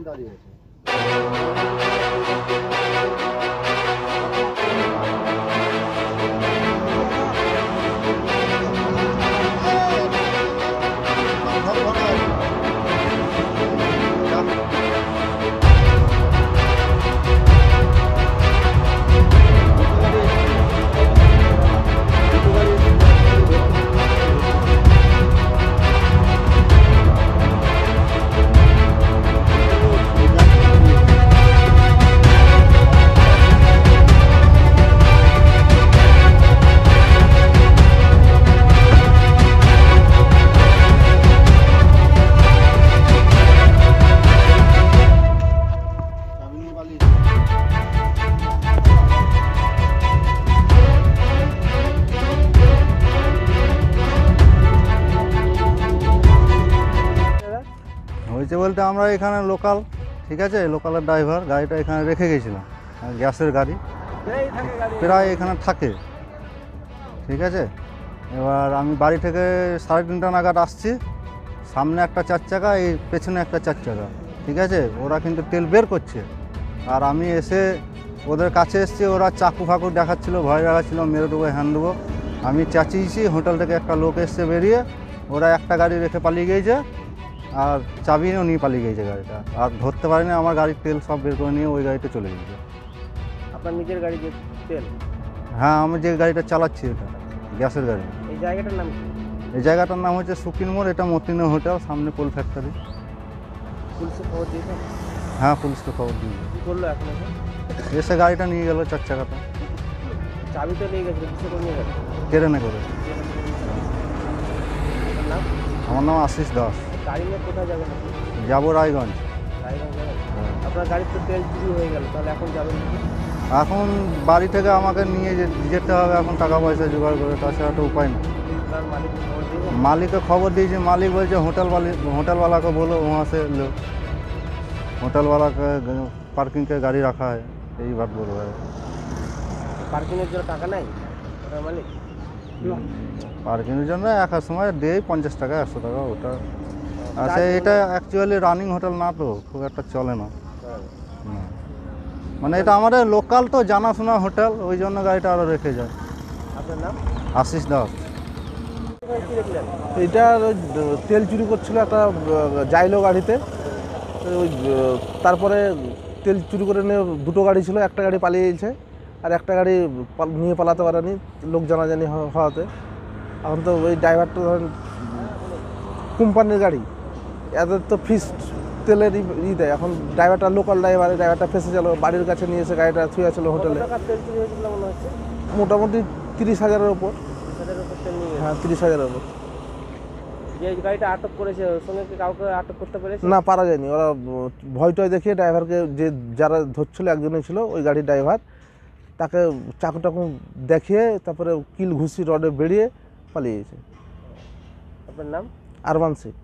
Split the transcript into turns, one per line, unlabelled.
দাঁড়িয়ে আছে। হয়েছে বলতে আমরা এখানে লোকাল, ঠিক আছে, লোকালের ড্রাইভার গাড়িটা এখানে রেখে গেছিলাম, গ্যাসের গাড়ি প্রায় এখানে থাকে, ঠিক আছে। এবার আমি বাড়ি থেকে 3:30 নাগাদ আসছি, সামনে একটা 4 চাকা, এই পেছনে একটা 4 চাকা, ঠিক আছে। ওরা কিন্তু তেল বের করছে, আর আমি এসে ওদের কাছে এসেছি, ওরা চাকু ফাকু দেখাচ্ছিলো, ভয় দেখাচ্ছিলো, মেরে দেবো, হ্যান্ড দেবো। আমি চেঁচিয়েছি, হোটেল থেকে একটা লোক এসছে বেরিয়ে, ওরা একটা গাড়ি রেখে পালিয়ে গিয়েছে, আর চাবিও নিয়ে পালিয়ে গিয়েছে গাড়িটা, আর ধরতে পারিনি। আমার গাড়ির তেল সব বের করে নিয়ে ওই গাড়িতে চলে গেছে।
আপনার নিজের গাড়ি যে তেল?
হ্যাঁ, আমি যে গাড়িটা চালাচ্ছি এটা গ্যাসের গাড়ি।
এই জায়গাটার নাম কি?
এই জায়গাটার নাম হচ্ছে সুকিন মোড়, এটা মতিনো হোটেল, সামনে কোল ফ্যাক্টরি।
পুলিশে খবর দিয়েছেন?
হ্যাঁ, পুলিশকে খবর দিয়ে
কী করলো এখন?
এসে গাড়িটা নিয়ে গেল 4 চাকাটা,
চাবি তো নিয়ে গেছিল, কিসে করে নিয়ে গেল?
কেড়ে নে করে।
আপনার নাম?
আমার নাম আশিস দাস।
গাড়ি নিয়ে কোথায় যাবেন আপনি?
যাবো রায়গঞ্জ।
রায়গঞ্জ যাবেন? আপনার গাড়ির তো তেল চুরি হয়ে গেল, তাহলে এখন যাবেন কি?
এখন বাড়ি থেকে আমাকে নিয়ে যেতে হবে, এখন টাকা পয়সা জোগাড় করে, তাছাড়া তো উপায় নেই।
আপনার মালিককে খবর দিয়েছেন?
মালিককে খবর দিয়েছি, মালিক বলছে হোটেলওয়ালাকে বলো वहाँ से लो, হোটেলওয়ালা পার্কিং के गाड़ी रखा है, यही बात बोल रहा है।
পার্কিংয়ের জন্য টাকা নেই ওটার মালিক?
পার্কিংয়ের জন্য এক সময় দেয় 50 টাকা 100 টাকা, ওটা আচ্ছা। এটা অ্যাকচুয়ালি রানিং হোটেল না, তো খুব একটা চলে না, মানে এটা আমাদের লোকাল তো জানাশোনা হোটেল, ওই জন্য গাড়িটা আরও রেখে যায়।
আপনার নাম?
আশিস দাস।
কি দেখলেন?
এটা তেল চুরি করছিল একটা জাইলো গাড়িতে, ওই তারপরে তেল চুরি করে নিয়ে 2টো গাড়ি ছিল, একটা গাড়ি পালিয়ে গেছে, আর একটা গাড়ি নিয়ে পালাতে পারেনি লোক জানাজানি হওয়াতে। এখন তো ওই ড্রাইভারটা ধরেন কোম্পানির গাড়ি, এদের তো ফিক্সড তেলের ই দেয়। এখন ড্রাইভারটা লোকাল ড্রাইভারটা ফেসে গেল, বাড়ির কাছে নিয়ে এসে গাড়িটা ছুঁয়ে ছিল হোটেলে।
টাকার তেল চুরি হয়েছিল মনে হচ্ছে?
মোটামুটি 30,000-এর ওপর।
30,000-এর উপর তেল নিয়ে গেছে?
হ্যাঁ, 30,000-এর ওপর।
যে গাড়িটা আটক করেছে ওর সঙ্গে কি কাউকে আটক করতে পেরেছে?
না, পারা যায়নি। ওরা ভয় টয় দেখিয়ে ড্রাইভারকে, যে যারা ধরছিল একজনই ছিল ওই গাড়ির ড্রাইভার, তাকে চাকু টাকু দেখিয়ে তারপরে কিল ঘুষি রডে বেরিয়ে পালিয়ে গেছে।
আপনার নাম?
আরমান শেখ।